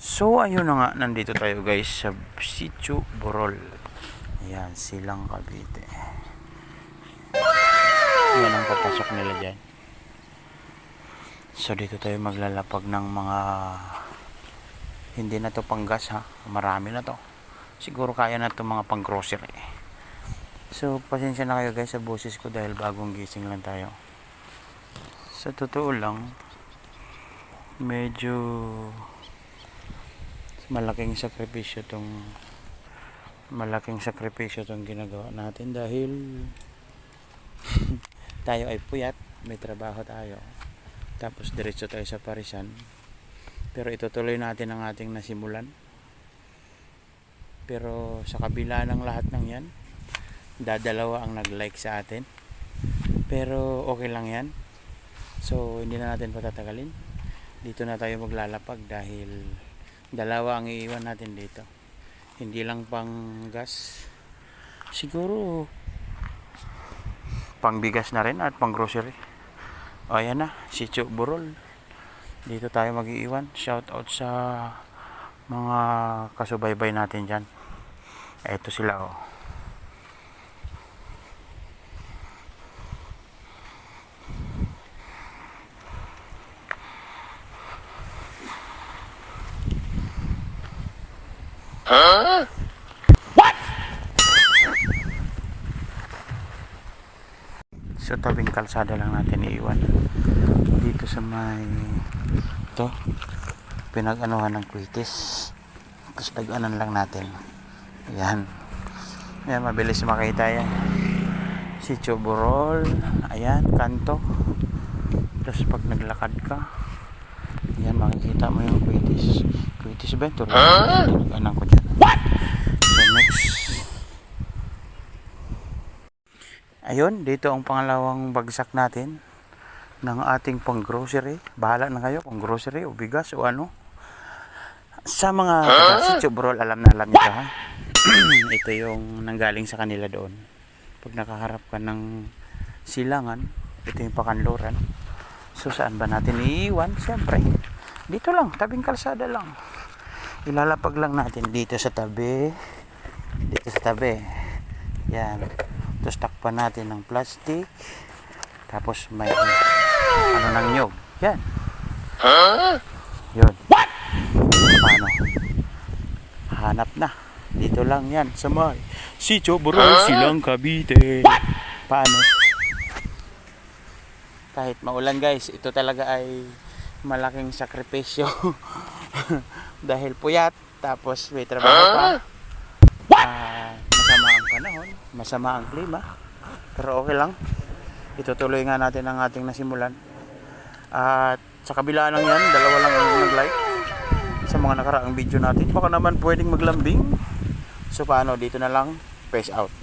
So ayun na nga, nandito tayo guys sa Sitio Burol. Ayan, Silang Cavite. Yan ang papasok nila dyan. So dito tayo maglalapag ng mga, hindi na to panggas ha, marami na to. Siguro kaya na to mga pang grocery. So pasensya na kayo guys sa boses ko dahil bagong gising lang tayo. Sa totoo lang, medyo malaking sakripisyo tong ginagawa natin dahil tayo ay puyat, may trabaho tayo, tapos diretso tayo sa parisan, pero itutuloy natin ang ating nasimulan. Pero sa kabila ng lahat ng yan, dadalawa ang nag-like sa atin, pero okay lang yan. So hindi na natin patatagalin, dito na tayo maglalapag dahil dalawa ang iiwan natin dito, hindi lang pang gas, siguro pang bigas na rin at pang grocery. O ayan na, Sitio Burol, dito tayo mag-iiwan. Shout out sa mga kasubaybay natin dyan. Eto sila oh. Huh? What? So tabing kalsada lang natin iiwan. Dito sa may ito, pinag-anuhan ng kwitis. Tapos dag-anan lang natin. Ayan. Ayan, mabilis makita yan. Sitio Burol. Ayan, kanto. Tapos pag naglakad ka, ayan, makikita mo yung kwitis. Kwitis ba ito? Pinag-anan ko dyan. What? So next. Ayun, dito ang pangalawang bagsak natin ng ating pang grocery. Bahala na kayo kung grocery o bigas o ano. Sa mga Sitio Burol, alam na alam nyo ha. Ito yung nanggaling sa kanila doon. Pag nakaharap ka ng silangan, ito yung pakanluran. So saan ba natin iiwan? Siyempre dito lang, tabing kalsada lang. Ilalapag lang natin dito sa tabi. Dito sa tabi. Yan. Tapos takpan natin ng plastic. Tapos may ano ng nyog. Yan. Yun. Paano? Hanap na. Dito lang yan sa may Sitio Burol, Silang Cavite. Paano? Kahit maulan guys, ito talaga ay malaking sakripisyo. Dahil puyat, tapos may trabaho pa. Masama ang panahon, masama ang klima, pero okay lang. Itutuloy nga natin ang ating nasimulan. At sa kabila ng yan, dalawa lang ang nag-like sa mga nakaraang video natin. Baka naman pwedeng maglambing. So paano, dito na lang, peace out.